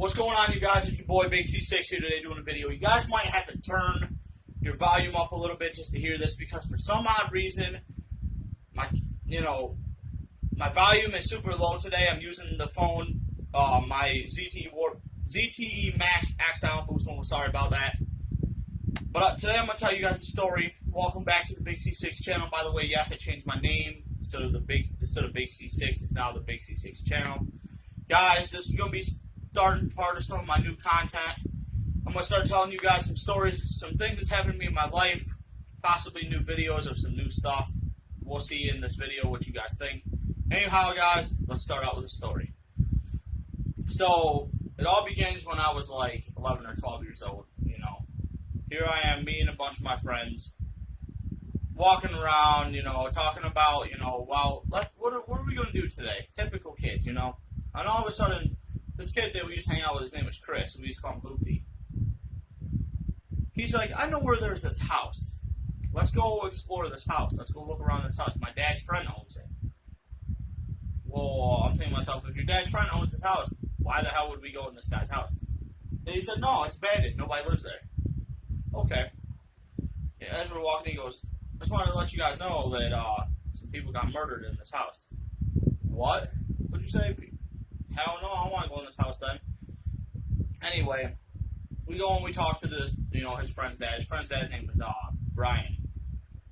What's going on, you guys? It's your boy Big C6 here today doing a video. You guys might have to turn your volume up a little bit just to hear this because for some odd reason, my volume is super low today. I'm using the phone, my ZTE Max XL boost mode. Sorry about that. But today I'm going to tell you guys a story. Welcome back to the Big C6 channel. By the way, yes, I changed my name. Instead of Big C6, it's now the Big C6 channel. Guys, this is going to be starting part of some of my new content. I'm going to start telling you guys some stories, some things that's happened to me in my life, possibly new videos of some new stuff. We'll see in this video what you guys think. Anyhow, guys, let's start out with a story. So, it all begins when I was like 11 or 12 years old, you know. Here I am, me and a bunch of my friends, walking around, you know, talking about, you know, well, what are we going to do today? Typical kids, you know. And all of a sudden, this kid that we used to hang out with, his name was Chris. We used to call him Hoopty. He's like, I know where there's this house. Let's go explore this house. Let's go look around this house. My dad's friend owns it. Well, I'm thinking to myself, if your dad's friend owns this house, why the hell would we go in this guy's house? And he said, no, it's abandoned. Nobody lives there. Okay. Yeah, as we're walking, he goes, I just wanted to let you guys know that some people got murdered in this house. What? What'd you say? Hell no, I don't want to go in this house then. Anyway, we go and we talk to this, you know, his friend's dad. His friend's dad's name was Brian.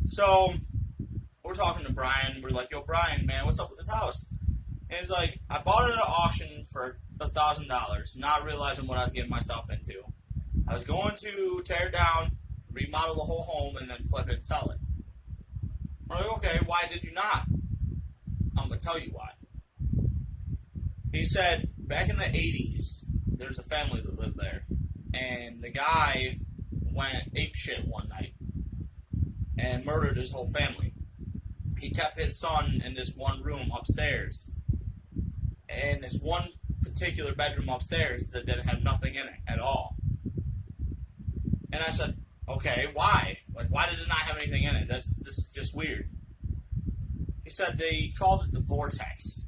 So, we're talking to Brian. We're like, yo, Brian, man, what's up with this house? And he's like, I bought it at an auction for $1,000, not realizing what I was getting myself into. I was going to tear it down, remodel the whole home, and then flip it and sell it. We're like, okay, why did you not? I'm going to tell you why. He said, back in the 80s, there's a family that lived there. And the guy went apeshit one night and murdered his whole family. He kept his son in this one room upstairs. And this one particular bedroom upstairs that didn't have nothing in it at all. And I said, okay, why? Like, why did it not have anything in it? This is just weird. He said they called it the vortex.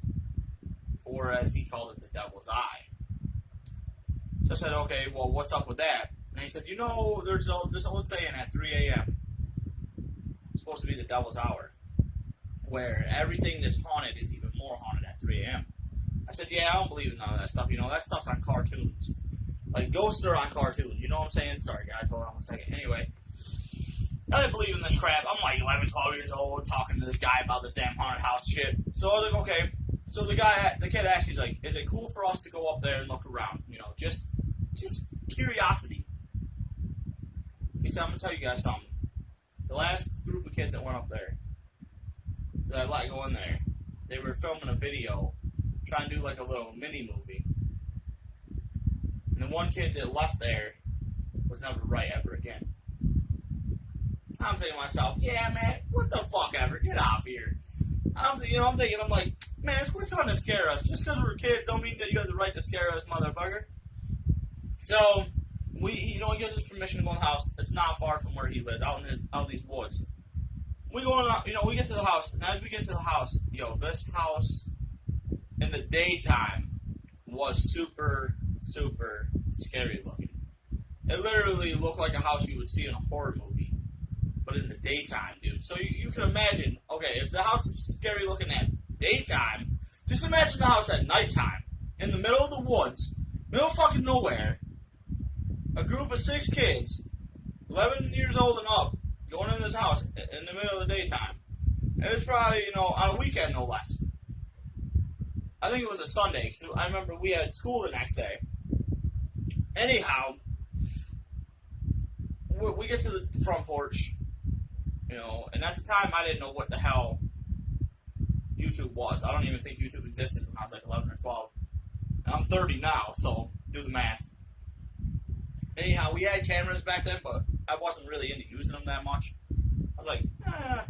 Or as he called it, the devil's eye. So I said, okay, well, what's up with that? And he said, you know, there's this old saying at 3 a.m. It's supposed to be the devil's hour, where everything that's haunted is even more haunted at 3 a.m. I said, yeah, I don't believe in none of that stuff. You know, that stuff's on cartoons. Like, ghosts are on cartoons. You know what I'm saying? Sorry, guys, hold on one second. Anyway, I didn't believe in this crap. I'm like 11, 12 years old, talking to this guy about this damn haunted house shit. So I was like, okay. So the kid asked, he's like, is it cool for us to go up there and look around? You know, just curiosity. He said, I'm going to tell you guys something. The last group of kids that went up there, that I let go in there, they were filming a video, trying to do like a little mini movie. And the one kid that left there was never right ever again. I'm thinking to myself, yeah, man, what the fuck ever? Get off here. I'm like, man, quit trying to scare us. Just because we're kids don't mean that you have the right to scare us, motherfucker. So, he gives us permission to go in the house. It's not far from where he lived, out in these woods. We go in, we get to the house, and as we get to the house, this house in the daytime was super, super scary looking. It literally looked like a house you would see in a horror movie, but in the daytime, dude. So you can imagine, okay, if the house is scary looking at daytime, just imagine the house at nighttime, in the middle of the woods, middle of fucking nowhere, a group of 6 kids, 11 years old and up, going in this house in the middle of the daytime. And it was probably, on a weekend, no less. I think it was a Sunday, because I remember we had school the next day. Anyhow, we get to the front porch, and at the time I didn't know what the hell YouTube was. I don't even think YouTube existed when I was like 11 or 12. And I'm 30 now, so do the math. Anyhow, we had cameras back then, but I wasn't really into using them that much. I was like, I'm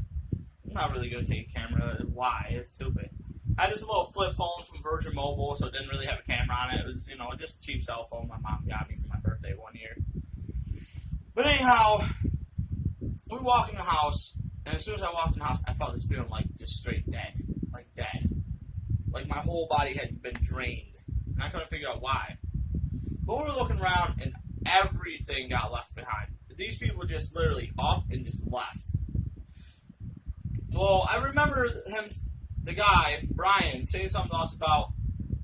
not really going to take a camera. Why? It's stupid. I had this little flip phone from Virgin Mobile, so it didn't really have a camera on it. It was, just a cheap cell phone my mom got me for my birthday one year. But anyhow, we walk in the house, and as soon as I walked in the house, I felt this feeling like just straight dead. Like dead. Like my whole body had been drained. And I couldn't figure out why. But we're looking around and everything got left behind. These people just literally up and just left. Well, I remember him, the guy, Brian, saying something to us about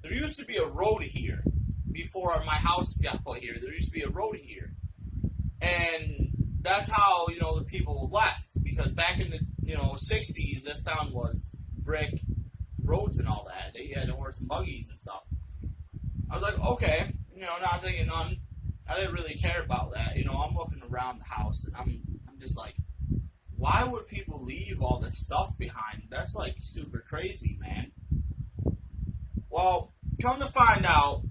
there used to be a road here before my house got put here. There used to be a road here. And that's how, the people left. Because back in the, 60s, this town was brick roads and all that. They had horse and buggies and stuff. I was like, okay, not thinking none. I didn't really care about that. I'm looking around the house and I'm just like, why would people leave all this stuff behind? That's like super crazy, man. Well, come to find out,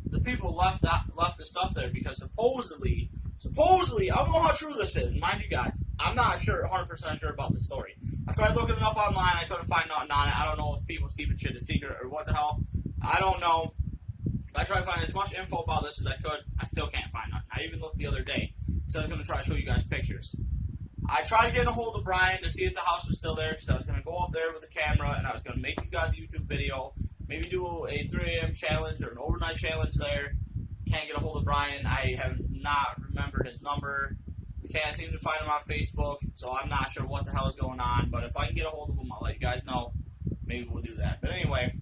the people left the stuff there because supposedly, I don't know how true this is. Mind you guys, I'm not 100% sure about the story. I tried looking it up online. I couldn't find nothing on it. I don't know if people's keeping shit a secret or what the hell. I don't know. I tried to find as much info about this as I could. I still can't find nothing. I even looked the other day. So I was going to try to show you guys pictures. I tried getting a hold of Brian to see if the house was still there because I was going to go up there with a camera and I was going to make you guys a YouTube video. Maybe do a 3 a.m. challenge or an overnight challenge there. Can't get a hold of Brian. I have not remembered his number. Can't seem to find him on Facebook. So I'm not sure what the hell is going on. But if I can get a hold of him, I'll let you guys know. Maybe we'll do that. But anyway,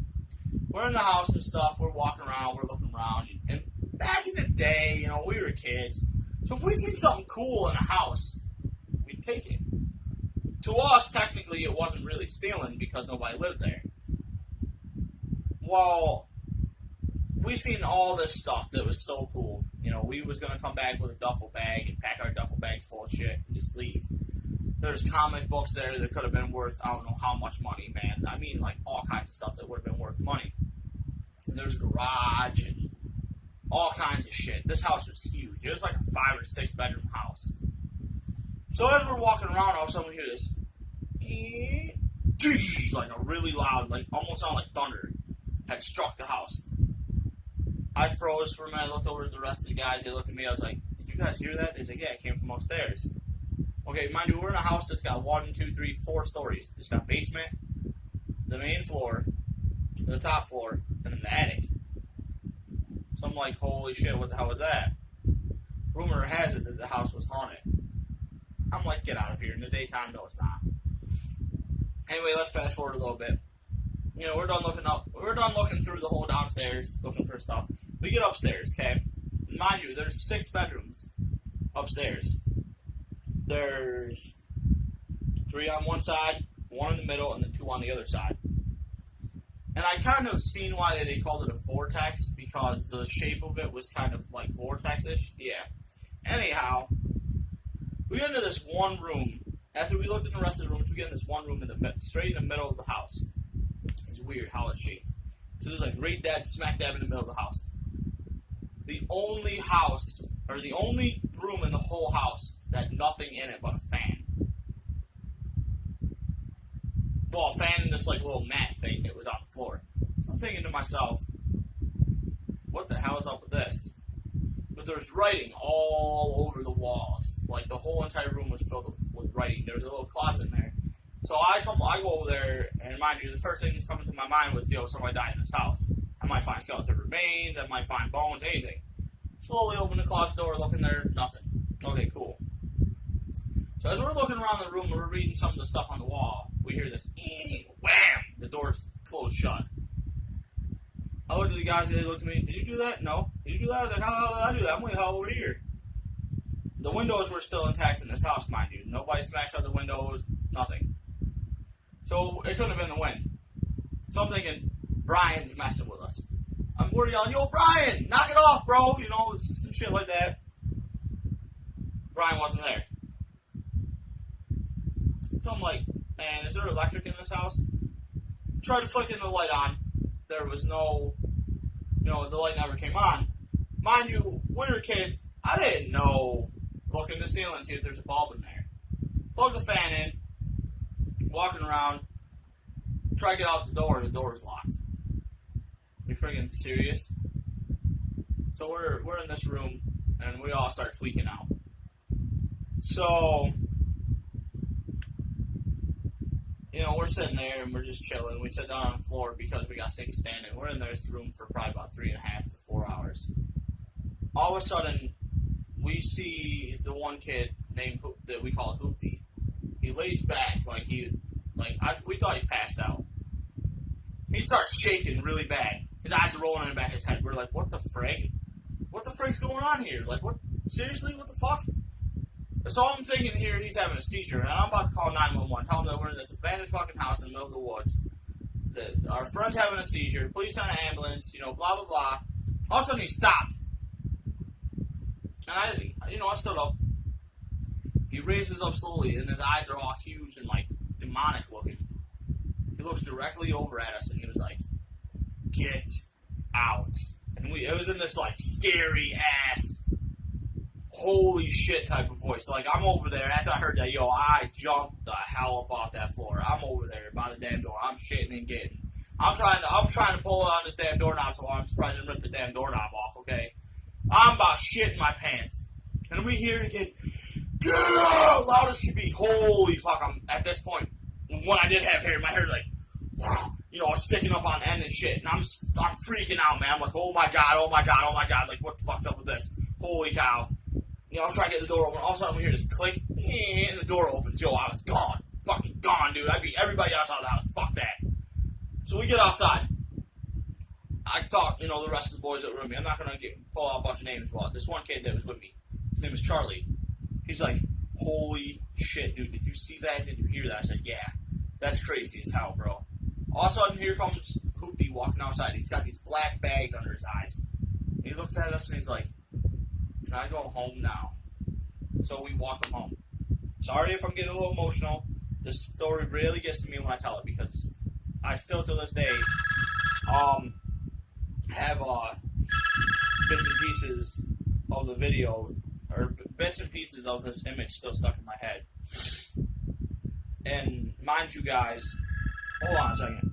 we're in the house and stuff. We're walking around. We're looking around. And back in the day, we were kids. So if we seen something cool in a house, we'd take it. To us, technically, it wasn't really stealing because nobody lived there. Well, we seen all this stuff that was so cool. We was going to come back with a duffel bag and pack our duffel bags full of shit and just leave. There's comic books there that could have been worth, I don't know how much money, man. I mean, like, all kinds of stuff that would have been worth money. And there's a garage and all kinds of shit. This house was huge. It was like a 5 or 6 bedroom house. So as we're walking around, all of a sudden we hear this, like a really loud, like almost sounded like thunder, had struck the house. I froze for a minute. I looked over at the rest of the guys. They looked at me. I was like, "Did you guys hear that?" They said, "Yeah, it came from upstairs." Okay, mind you, we're in a house that's got 1, 2, 3, 4 stories. It's got basement, the main floor, the top floor, and then the attic. So I'm like, holy shit, what the hell was that? Rumor has it that the house was haunted. I'm like, get out of here. In the daytime, no, it's not. Anyway, let's fast forward a little bit. We're done looking up. We're done looking through the whole downstairs, looking for stuff. We get upstairs, okay? Mind you, there's 6 bedrooms upstairs. There's 3 on one side, 1 in the middle, and then 2 on the other side. And I kind of seen why they called it a vortex, because the shape of it was kind of like vortex-ish. Yeah. Anyhow, we get into this one room. After we looked at the rest of the rooms, we get in this one room straight in the middle of the house. It's weird how it's shaped. So there's like right dead smack dab in the middle of the house. The only house, or the only room in the whole house that had nothing in it but a fan. Well, a fan and this like little mat thing that was on the floor. So I'm thinking to myself, what the hell is up with this? But there's writing all over the walls. Like the whole entire room was filled with writing. There was a little closet in there. So I go over there, and mind you, the first thing that's coming to my mind was, somebody died in this house. I might find skeleton remains, I might find bones, anything. Slowly open the closet door, looking there, nothing. Okay, cool. So as we're looking around the room, we're reading some of the stuff on the wall. We hear this, wham! The door's closed shut. I looked at the guys, and they looked at me, did you do that? No. Did you do that? I was like, how the hell did I do that? I'm way the hell over here. The windows were still intact in this house, mind you. Nobody smashed out the windows, nothing. So it couldn't have been the wind. So I'm thinking, Brian's messing with us. We're yelling, yo, Brian, knock it off, bro. Some shit like that. Brian wasn't there. So I'm like, man, is there electric in this house? Tried to flick in the light on. There was no, the light never came on. Mind you, when we were kids, I didn't know. Look in the ceiling and see if there's a bulb in there. Plug the fan in. Walking around, try to get out the door is locked. Are you friggin' serious? So we're in this room, and we all start tweaking out. So, we're sitting there, and we're just chilling. We sit down on the floor because we got sick of standing. We're in this room for probably about 3.5 to 4 cameras. All of a sudden, we see the one kid named that we call Hoopty. He lays back we thought he passed out. He starts shaking really bad. His eyes are rolling in the back of his head. We're like, what the frig? What the frig's going on here? Like, what? Seriously? What the fuck? So I'm thinking here he's having a seizure, and I'm about to call 911, tell him that we're in this abandoned fucking house in the middle of the woods. That our friend's having a seizure. Please send an ambulance. Blah blah blah. All of a sudden he stopped, and I stood up. He raises up slowly, and his eyes are all huge and like demonic looking. He looks directly over at us, and he was like, "Get out!" And it was in this like scary ass, holy shit type of voice. Like, I'm over there. After I heard that, I jumped the hell up off that floor. I'm over there by the damn door. I'm shitting and getting. I'm trying to pull on this damn doorknob, so I'm surprised I didn't rip the damn doorknob off. Okay, I'm about shitting my pants, and we hear it again. Get out! Loud as can be. Holy fuck! I'm at this point. When I did have hair, my hair's like, sticking up on end and shit, and I'm freaking out, man. I'm like, oh my god, like, what the fuck's up with this? Holy cow! I'm trying to get the door open. All of a sudden, we hear this click, and the door opens. I was gone, fucking gone, dude. I beat everybody outside the house. Fuck that. So we get outside. I talk, the rest of the boys that were with me. I'm not gonna pull out a bunch of names, but this one kid that was with me, his name is Charlie. He's like, holy shit, dude, did you see that? Did you hear that? I said, yeah. That's crazy as hell, bro. All of a sudden, here comes Hoopty walking outside. He's got these black bags under his eyes. And he looks at us and he's like, can I go home now? So we walk him home. Sorry if I'm getting a little emotional. This story really gets to me when I tell it, because I still, to this day, have bits and pieces of the video, or bits and pieces of this image still stuck in my head. And mind you guys, hold on a second.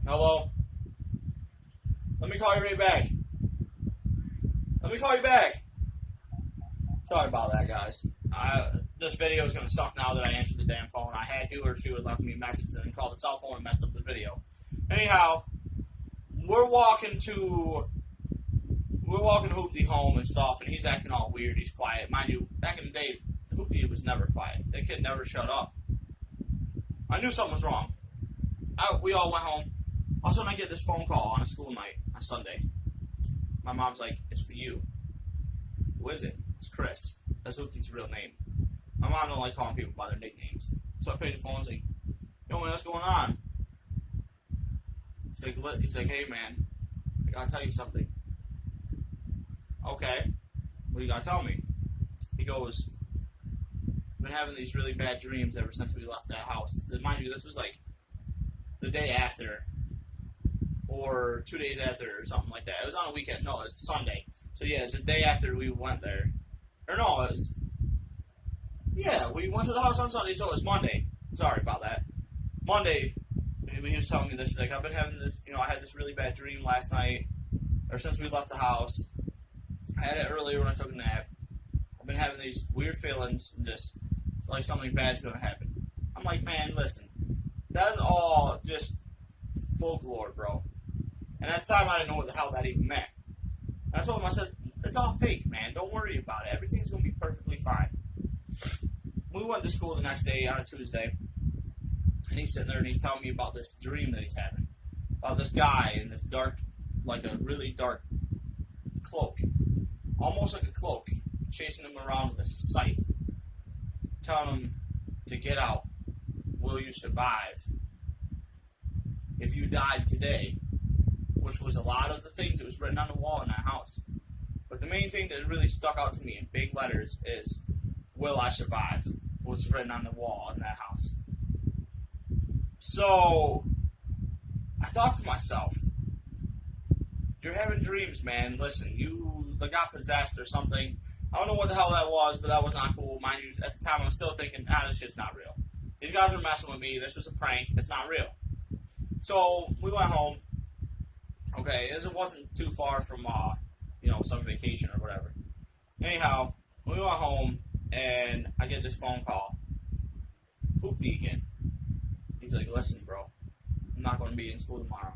Hello? Let me call you right back. Sorry about that, guys. This video is going to suck now that I answered the damn phone. I had to, or she would have left me a message and then called the cell phone and messed up the video. Anyhow, we're walking Hoopty home and stuff, and he's acting all weird. He's quiet. Mind you, back in the day, Hoopty was never quiet. That kid never shut up. I knew something was wrong. We all went home. All of a sudden, I get this phone call on a school night on Sunday. My mom's like, it's for you. Who is it? It's Chris. That's Hoopty's real name. My mom don't like calling people by their nicknames. So I paid the phone and was like, yo, man, what's going on? He's like, hey, man, I gotta tell you something. Okay. What do you gotta tell me? He goes, I've been having these really bad dreams ever since we left that house. Mind you, this was like the day after, or 2 days after, or something like that. It was on a weekend. No, it was Sunday. So yeah, it's the day after we went there. Or no, it was... Yeah, we went to the house on Sunday, so it was Monday. Sorry about that. Monday, he was telling me this, like, I've been having this, I had this really bad dream last night, or since we left the house. I had it earlier when I took a nap. I've been having these weird feelings, and just, like something bad's gonna happen. I'm like, man, listen, that's all just folklore, bro. And at the time, I didn't know what the hell that even meant. And I told him, I said, it's all fake, man. Don't worry about it. Everything's going to be perfectly fine. We went to school the next day on a Tuesday, and he's sitting there and he's telling me about this dream that he's having. About this guy in this dark, like a really dark cloak. Almost like a cloak. Chasing him around with a scythe. Telling him to get out. Will you survive? If you died today. Which was a lot of the things that was written on the wall in that house. But the main thing that really stuck out to me in big letters is, will I survive? Was written on the wall in that house. So, I thought to myself, you're having dreams, man. Listen, you got possessed or something. I don't know what the hell that was, but that was not cool. Mind you, at the time I was still thinking, this shit's not real. These guys were messing with me. This was a prank. It's not real. So, we went home. Okay, it wasn't too far from, some vacation or whatever. Anyhow, we went home, and I get this phone call. Hoopty again. He's like, listen, bro, I'm not going to be in school tomorrow.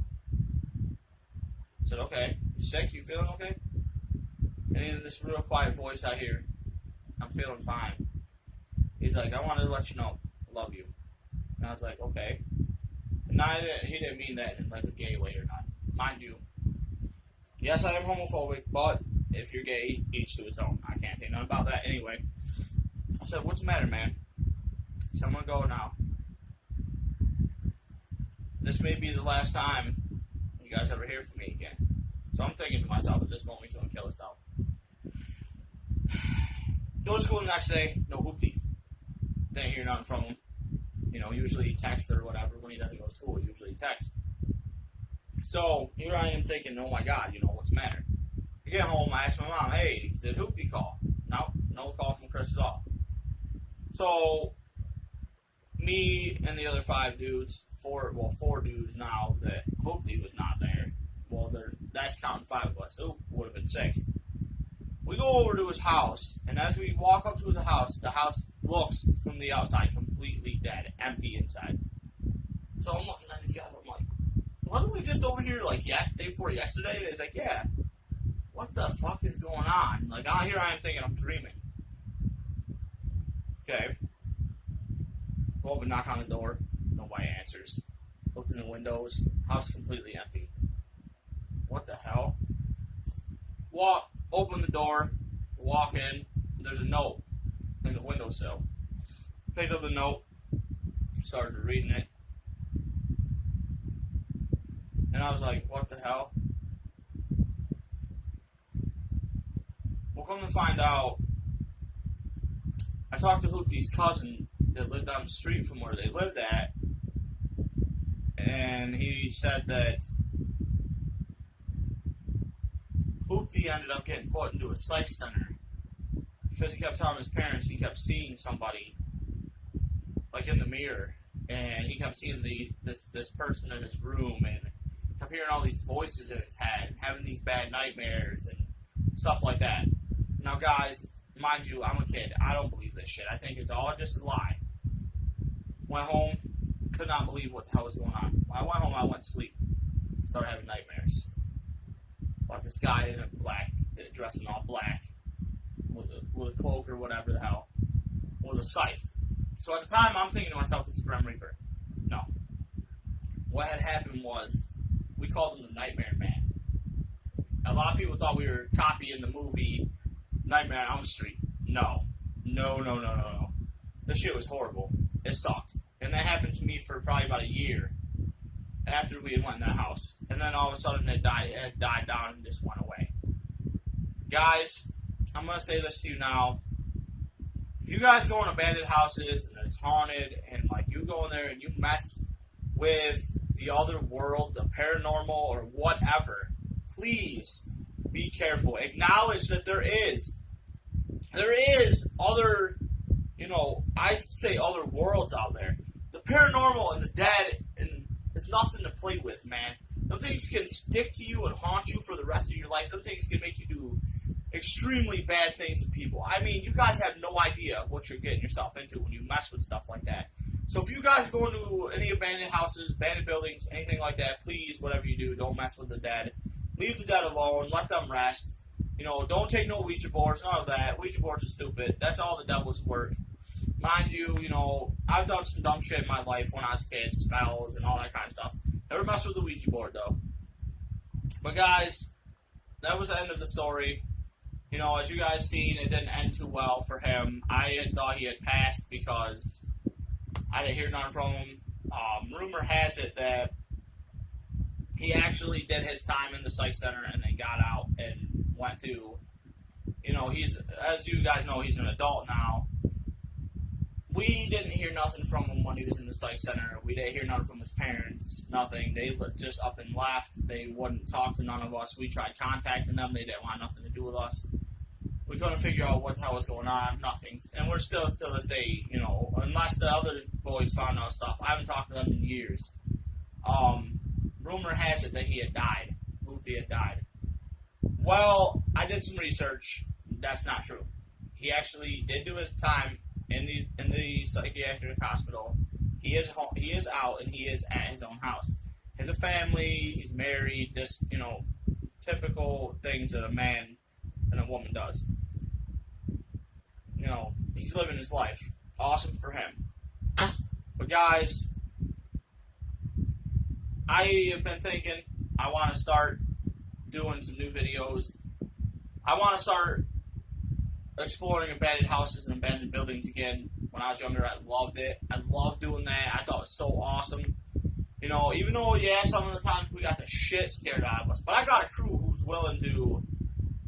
I said, okay. You sick? You feeling okay? And in this real quiet voice I hear, I'm feeling fine. He's like, I wanted to let you know, I love you. And I was like, okay. And he didn't mean that in like a gay way or not. Mind you, yes, I am homophobic, but if you're gay, each to its own. I can't say nothing about that anyway. I said, what's the matter, man? So I'm going to go now. This may be the last time you guys ever hear from me again. So I'm thinking to myself at this moment, he's going to kill himself. Go to school the next day, no hoopty. Didn't hear nothing from him. You know, usually he texts or whatever. When he doesn't go to school, he usually texts. So here I am thinking, oh my God, you know, what's the matter? I get home, I ask my mom, hey, did Hoopty call? No call from Chris at all. So me and the other 5 dudes, four dudes now that Hoopty was not there. Well, that's counting 5 of us. So it would have been 6. We go over to his house, and as we walk up to the house looks from the outside completely dead, empty inside. So I'm looking at these guys, I'm like, wasn't we just over here like day before yesterday? And he's like, yeah. What the fuck is going on? Like, here I am thinking I'm dreaming. Okay. Go up and knock on the door. Nobody answers. Looked in the windows. House completely empty. What the hell? Open the door. Walk in. There's a note in the windowsill. Picked up the note. Started reading it. And I was like, what the hell? Well, come to find out, I talked to Hoopty's cousin that lived down the street from where they lived at, and he said that Hoopty ended up getting put into a psych center because he kept telling his parents he kept seeing somebody, like in the mirror, and he kept seeing this person in his room, and kept hearing all these voices in his head, and having these bad nightmares, and stuff like that. Now, guys, mind you, I'm a kid. I don't believe this shit. I think it's all just a lie. Went home, could not believe what the hell was going on. When I went home, I went to sleep. Started having nightmares. About this guy in dressed in all black, with a cloak or whatever the hell, with a scythe. So at the time, I'm thinking to myself, it's the Grim Reaper. No. What had happened was, we called him the Nightmare Man. A lot of people thought we were copying the movie Nightmare on Elm Street. No. This shit was horrible. It sucked. And that happened to me for probably about a year after we went in that house. And then all of a sudden it died down and just went away. Guys, I'm going to say this to you now. If you guys go in abandoned houses and it's haunted and like you go in there and you mess with the other world, the paranormal or whatever, please be careful. Acknowledge that there is other, I say other worlds out there. The paranormal and the dead is nothing to play with, man. Them things can stick to you and haunt you for the rest of your life. Them things can make you do extremely bad things to people. I mean, you guys have no idea what you're getting yourself into when you mess with stuff like that. So if you guys go into any abandoned houses, abandoned buildings, anything like that, please, whatever you do, don't mess with the dead. Leave the dead alone. Let them rest. Don't take no Ouija boards. None of that. Ouija boards are stupid. That's all the devil's work. Mind you, I've done some dumb shit in my life when I was a kid, spells and all that kind of stuff. Never messed with the Ouija board, though. But, guys, that was the end of the story. As you guys seen, it didn't end too well for him. I had thought he had passed because I didn't hear nothing from him. Rumor has it that he actually did his time in the psych center and then got out and went to, as you guys know, he's an adult now. We didn't hear nothing from him when he was in the psych center. We didn't hear nothing from his parents, nothing. They just up and left. They wouldn't talk to none of us. We tried contacting them. They didn't want nothing to do with us. We couldn't figure out what the hell was going on. Nothing. And we're still this day, unless the other boys found out stuff. I haven't talked to them in years. Rumor has it that he had died. Hoopty had died. Well, I did some research. That's not true. He actually did do his time in the psychiatric hospital. He is out and he is at his own house. He has a family. He's married. typical things that a man and a woman does. You know, he's living his life. Awesome for him. But guys, I have been thinking I want to start doing some new videos. I want to start exploring abandoned houses and abandoned buildings again. When I was younger, I loved it. I loved doing that. I thought it was so awesome. You know, even though, yeah, some of the times we got the shit scared out of us. But I got a crew who's willing to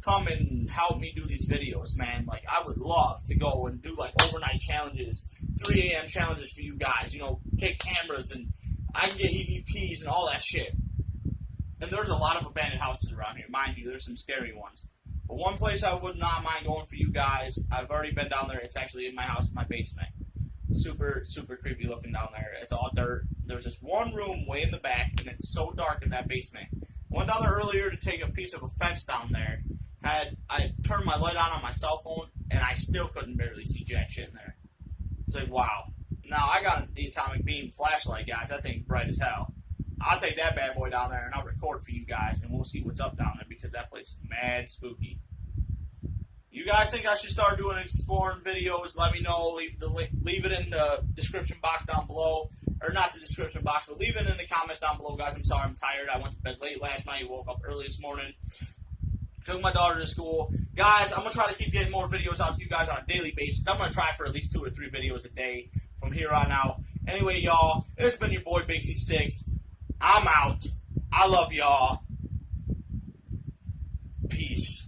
come and help me do these videos, man. Like, I would love to go and do, like, overnight challenges, 3 a.m. challenges for you guys. You know, take cameras and I can get EVPs and all that shit. And there's a lot of abandoned houses around here. Mind you, there's some scary ones. But one place I would not mind going for you guys, I've already been down there. It's actually in my house, in my basement. Super, super creepy looking down there. It's all dirt. There's this one room way in the back, and it's so dark in that basement. I went down there earlier to take a piece of a fence down there. I turned my light on my cell phone, and I still couldn't barely see jack shit in there. It's like, wow. Now, I got the atomic beam flashlight, guys. That thing's bright as hell. I'll take that bad boy down there, and I'll record for you guys, and we'll see what's up down there, because that place is mad spooky. You guys think I should start doing exploring videos? Let me know. Leave it in the description box down below. Or not the description box, but leave it in the comments down below, guys. I'm sorry, I'm tired. I went to bed late last night. Woke up early this morning. Took my daughter to school. Guys, I'm going to try to keep getting more videos out to you guys on a daily basis. I'm going to try for at least 2 or 3 videos a day from here on out. Anyway, y'all, it's been your boy, Big-C6. I'm out. I love y'all. Peace.